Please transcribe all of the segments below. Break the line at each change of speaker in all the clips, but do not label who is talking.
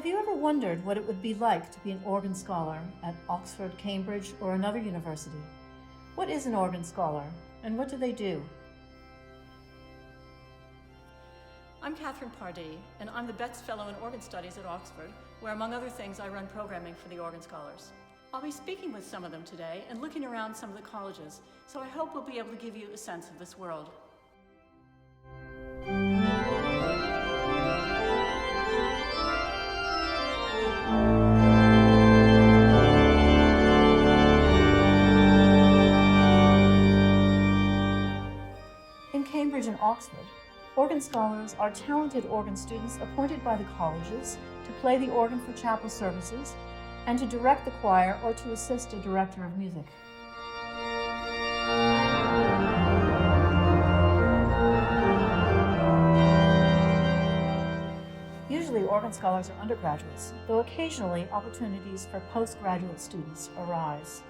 you ever wondered what it would be like to be an organ scholar at Oxford, Cambridge, or another university? What is an organ scholar, and what do they do?
I'm Katharine Pardee, and I'm the Betts Fellow in Organ Studies at Oxford, where among other things I run programming for the organ scholars. I'll be speaking with some of them today and looking around some of the colleges, so I hope we'll be able to give you a sense of this world.
In Cambridge and Oxford, organ scholars are talented organ students appointed by the colleges to play the organ for chapel services and to direct the choir or to assist a director of music. Usually organ scholars are undergraduates, though occasionally opportunities for postgraduate students arise.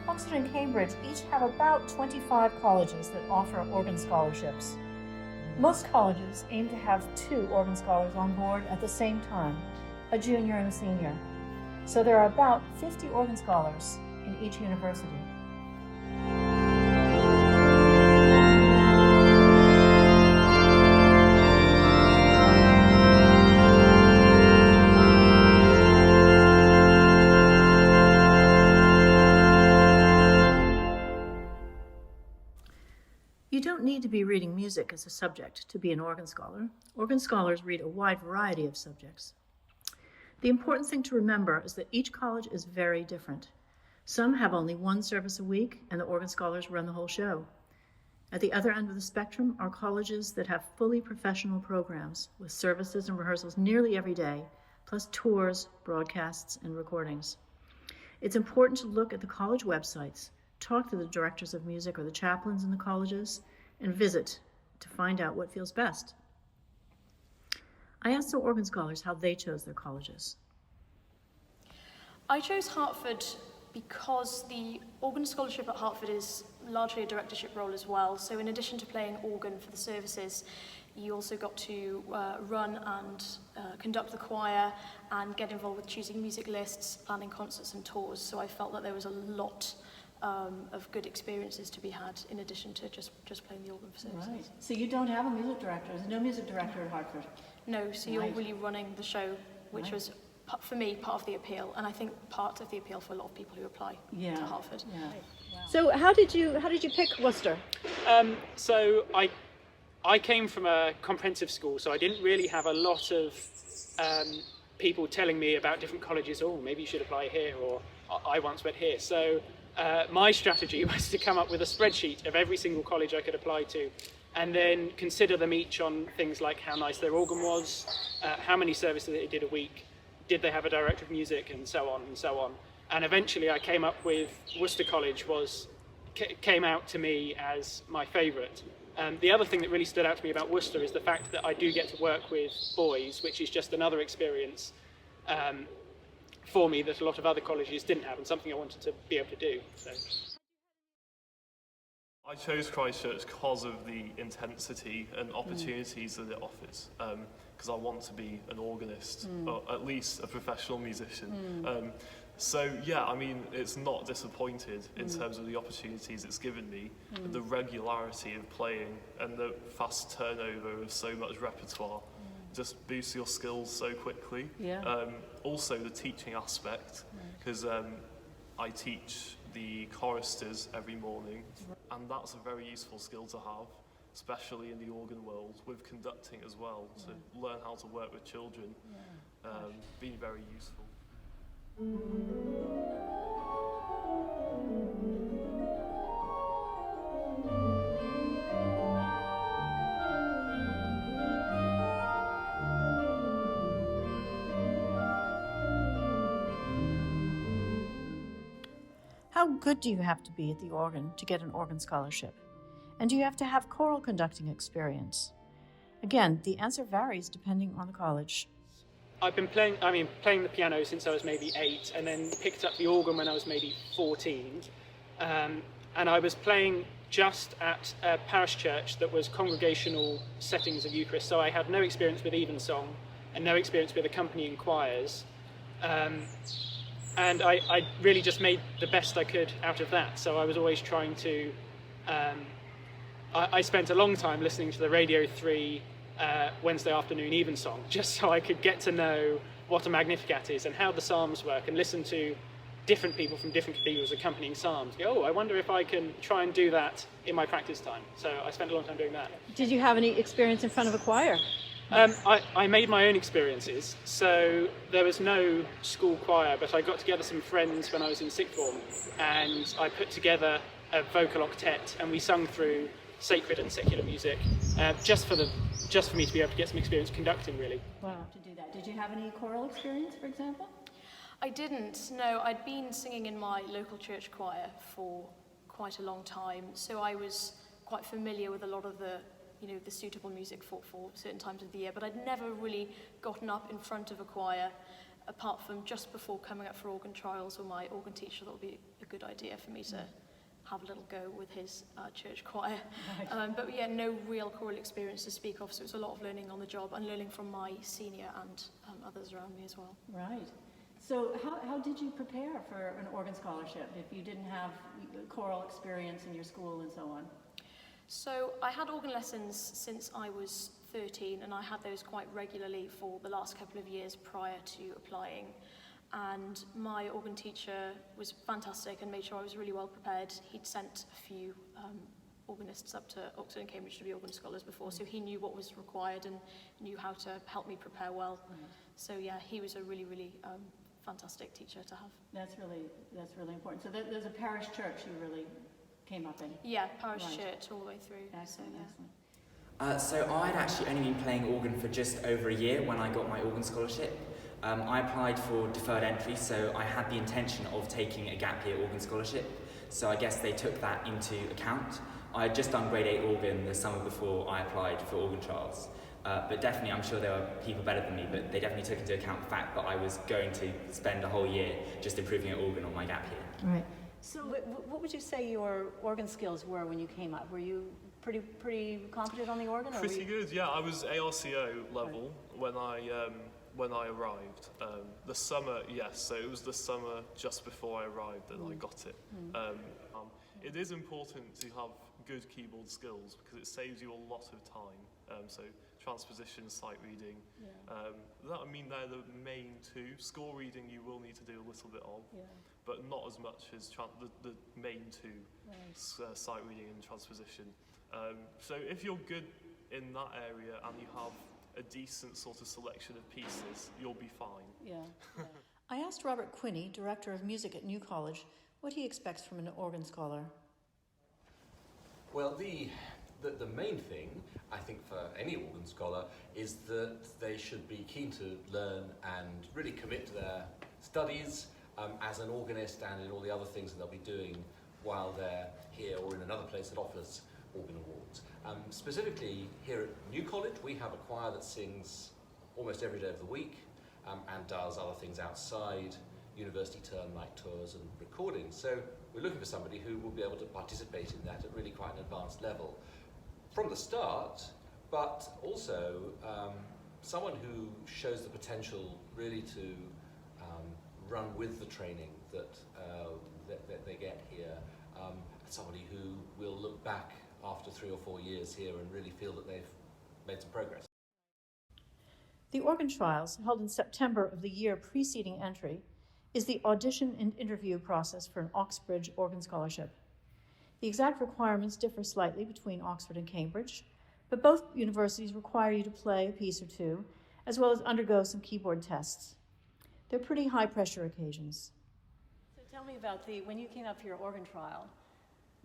Oxford and Cambridge each have about 25 colleges that offer organ scholarships. Most colleges aim to have 2 organ scholars on board at the same time, a junior and a senior. So there are about 50 organ scholars in each university. You don't need to be reading music as a subject to be an organ scholar. Organ scholars read a wide variety of subjects. The important thing to remember is that each college is very different. Some have only 1 service a week, and the organ scholars run the whole show. At the other end of the spectrum are colleges that have fully professional programs with services and rehearsals nearly every day, plus tours, broadcasts, and recordings. It's important to look at the college websites, talk to the directors of music or the chaplains in the colleges, and visit to find out what feels best. I asked some organ scholars how they chose their colleges.
I chose Hertford because the organ scholarship at Hertford is largely a directorship role as well. So in addition to playing organ for the services, you also got to run and conduct the choir and get involved with choosing music lists, planning concerts and tours. So I felt that there was a lot of good experiences to be had in addition to just playing the organ for services.
Right. So you don't have a music director. There's no music director at Hartford.
No, so you're really running the show, which was, for me, part of the appeal, and I think part of the appeal for a lot of people who apply to Hartford.
Yeah. Wow.
So how did you pick Worcester?
So I came from a comprehensive school, so I didn't really have a lot of people telling me about different colleges. Oh, maybe you should apply here, or I once went here. So my strategy was to come up with a spreadsheet of every single college I could apply to, and then consider them each on things like how nice their organ was, how many services they did a week, did they have a director of music, and so on and so on. And eventually I came up with Worcester College came out to me as my favourite. The other thing that really stood out to me about Worcester is the fact that I do get to work with boys, which is just another experience for me that a lot of other colleges didn't have, and something I wanted to be able to do. So.
I chose Christchurch because of the intensity and opportunities that it offers, because I want to be an organist, or at least a professional musician. So yeah, I mean, it's not disappointed in terms of the opportunities it's given me, the regularity of playing and the fast turnover of so much repertoire. Just boosts your skills so quickly. Also the teaching aspect, because I teach the choristers every morning, and that's a very useful skill to have, especially in the organ world, with conducting as well, to learn how to work with children, being very useful.
How good do you have to be at the organ to get an organ scholarship? And do you have to have choral conducting experience? Again, the answer varies depending on the college.
I've been playing the piano since I was maybe 8, and then picked up the organ when I was maybe 14. And I was playing just at a parish church that was congregational settings of Eucharist, so I had no experience with evensong and no experience with accompanying choirs. And I really just made the best I could out of that. So I was always trying to... I spent a long time listening to the Radio 3 Wednesday afternoon evensong, just so I could get to know what a Magnificat is and how the psalms work, and listen to different people from different cathedrals accompanying psalms. Go, oh, I wonder if I can try and do that in my practice time. So I spent a long time doing that.
Did you have any experience in front of a choir?
I made my own experiences, so there was no school choir, but I got together some friends when I was in sixth form, and I put together a vocal octet, and we sung through sacred and secular music, just for me to be able to get some experience conducting, really.
Wow.
To do that. Did you have any choral experience, for example?
I didn't, no. I'd been singing in my local church choir for quite a long time, so I was quite familiar with a lot of the suitable music for certain times of the year, but I'd never really gotten up in front of a choir, apart from just before coming up for organ trials with my organ teacher. That would be a good idea for me to have a little go with his church choir. Right. But yeah, no real choral experience to speak of, so it was a lot of learning on the job and learning from my senior and others around me as well.
Right. So how did you prepare for an organ scholarship if you didn't have choral experience in your school and so on?
So I had organ lessons since I was 13, and I had those quite regularly for the last couple of years prior to applying. And my organ teacher was fantastic and made sure I was really well prepared. He'd sent a few organists up to Oxford and Cambridge to be organ scholars before, so he knew what was required and knew how to help me prepare well. So yeah, he was a really, really fantastic teacher to have.
That's really important. So there's a parish church you really came up in?
Yeah, parish church all the way through.
Excellent,
so, yeah.
Excellent.
So I'd actually only been playing organ for just over a year when I got my organ scholarship. I applied for deferred entry, so I had the intention of taking a gap year organ scholarship. So I guess they took that into account. I had just done grade 8 organ the summer before I applied for organ trials. But definitely, I'm sure there were people better than me, but they definitely took into account the fact that I was going to spend a whole year just improving an organ on my gap year.
Right.
So what would you say your organ skills were when you came up? Were you pretty competent on the organ?
Pretty good, yeah. I was ARCO level when I arrived. The summer, yes, so it was the summer just before I arrived that I got it. It is important to have good keyboard skills because it saves you a lot of time. So transposition, sight reading, they're the main two. Score reading you will need to do a little bit of, but not as much as the main two, sight reading and transposition. So if you're good in that area and you have a decent sort of selection of pieces, you'll be fine.
Yeah.
I asked Robert Quinney, Director of Music at New College, what he expects from an organ scholar.
Well, the main thing, I think, for any organ scholar is that they should be keen to learn and really commit to their studies as an organist and in all the other things that they'll be doing while they're here or in another place that offers organ awards. Specifically here at New College, we have a choir that sings almost every day of the week and does other things outside university term, night tours and recordings. So we're looking for somebody who will be able to participate in that at really quite an advanced level from the start, but also someone who shows the potential really to run with the training that they get here. Somebody who will look back after 3 or 4 years here and really feel that they've made some progress.
The organ trials, held in September of the year preceding entry, is the audition and interview process for an Oxbridge organ scholarship. The exact requirements differ slightly between Oxford and Cambridge, but both universities require you to play a piece or two, as well as undergo some keyboard tests. They're pretty high-pressure occasions.
So tell me about when you came up for your organ trial,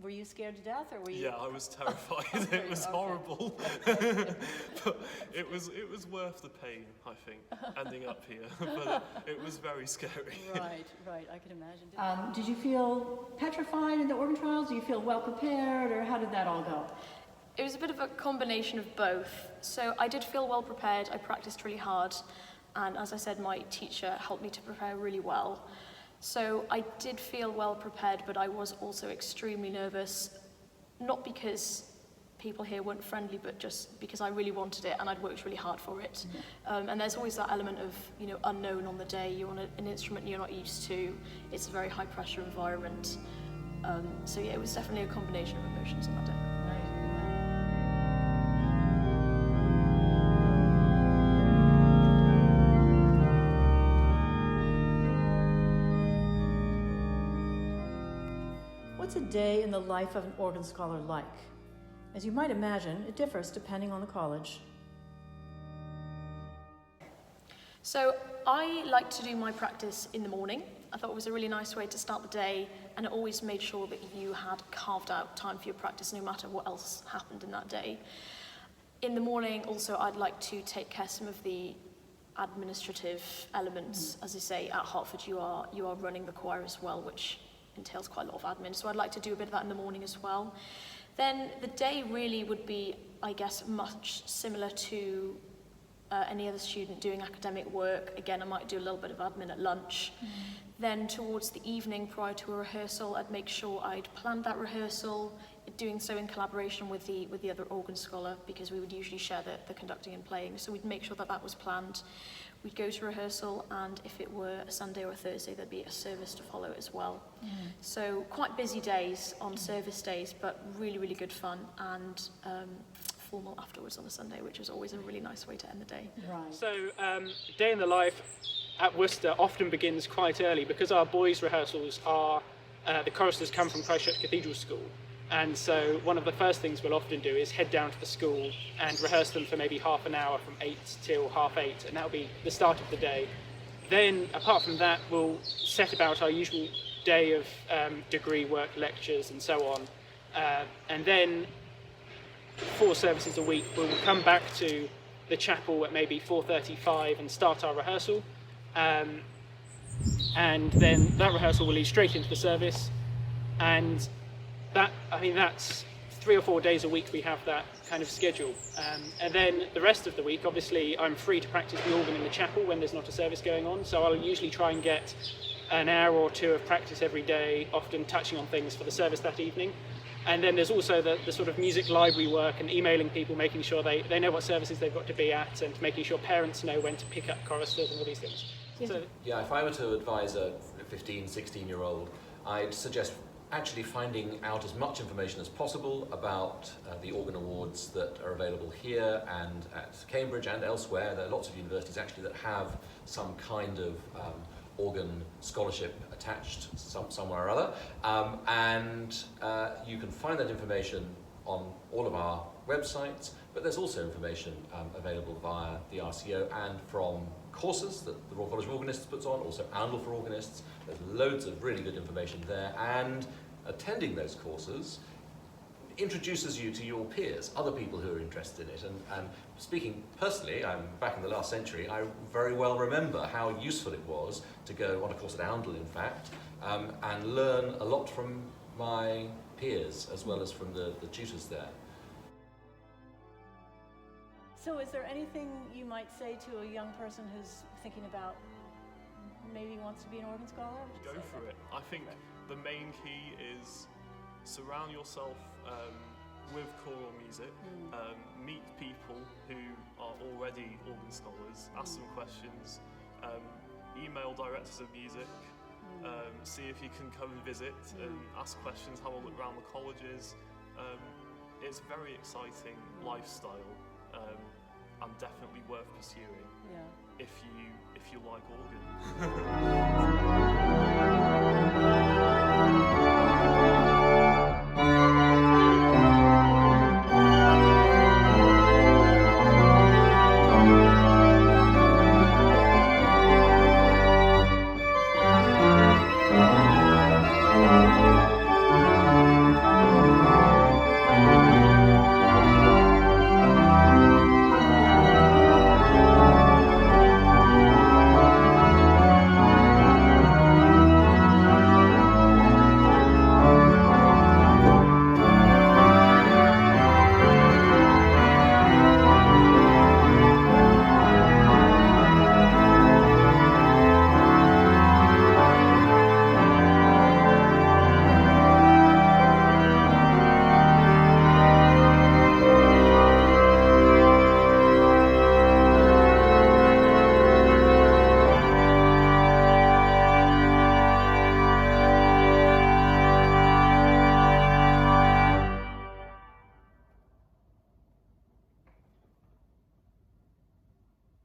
Were you scared to death, or were you?
Yeah, I was terrified. It was horrible. But it was worth the pain, I think, ending up here. But it was very scary.
Right, I can imagine.
Did you feel petrified in the organ trials? Do you feel well prepared, or how did that all go?
It was a bit of a combination of both. So I did feel well prepared, I practiced really hard, and as I said, my teacher helped me to prepare really well. So I did feel well prepared, but I was also extremely nervous, not because people here weren't friendly, but just because I really wanted it and I'd worked really hard for it. And there's always that element of, unknown on the day. You're on an instrument you're not used to. It's a very high pressure environment. So yeah, it was definitely a combination of emotions on that day.
What's a day in the life of an organ scholar like? As you might imagine, it differs depending on the college.
So I like to do my practice in the morning. I thought it was a really nice way to start the day, and it always made sure that you had carved out time for your practice no matter what else happened in that day. In the morning, also, I'd like to take care of some of the administrative elements. As I say, at Hertford you are running the choir as well, which entails quite a lot of admin, so I'd like to do a bit of that in the morning as well. Then the day really would be, I guess, much similar to any other student doing academic work. Again, I might do a little bit of admin at lunch. Then towards the evening, prior to a rehearsal, I'd make sure I'd planned that rehearsal, doing so in collaboration with the other organ scholar, because we would usually share the conducting and playing, so we'd make sure that was planned. We'd go to rehearsal, and if it were a Sunday or a Thursday, there'd be a service to follow as well. So quite busy days on service days, but really, really good fun, and formal afterwards on a Sunday, which is always a really nice way to end the day.
Right.
So, day in the life at Worcester often begins quite early because our boys' rehearsals are, the choristers come from Christchurch Cathedral School. And so one of the first things we'll often do is head down to the school and rehearse them for maybe half an hour from 8 till 7:30, and that'll be the start of the day. Then, apart from that, we'll set about our usual day of degree work, lectures and so on. And then 4 services a week, we'll come back to the chapel at maybe 4:35 and start our rehearsal. And then that rehearsal will lead straight into the service, and that's 3 or 4 days a week we have that kind of schedule. And then the rest of the week, obviously, I'm free to practice the organ in the chapel when there's not a service going on, so I'll usually try and get an hour or 2 of practice every day, often touching on things for the service that evening. And then there's also the sort of music library work and emailing people, making sure they know what services they've got to be at, and making sure parents know when to pick up choristers and all these things. So,
yeah, if I were to advise a 15, 16-year-old, I'd suggest actually finding out as much information as possible about the organ awards that are available here and at Cambridge and elsewhere. There are lots of universities actually that have some kind of organ scholarship attached somewhere or other, and you can find that information on all of our websites, but there's also information available via the RCO and from courses that the Royal College of Organists puts on, also Oundle for Organists. There's loads of really good information there, and attending those courses introduces you to your peers, other people who are interested in it. And speaking personally, I'm back in the last century, I very well remember how useful it was to go on a course at Oundle, in fact, and learn a lot from my peers as well as from the tutors there.
So is there anything you might say to a young person who's thinking about maybe wants to be an organ scholar?
Go for it. I think the main key is surround yourself with choral music, meet people who are already organ scholars, ask them questions, email directors of music, see if you can come and visit and ask questions, have a look around the colleges. It's a very exciting lifestyle, and definitely worth pursuing if you like organ.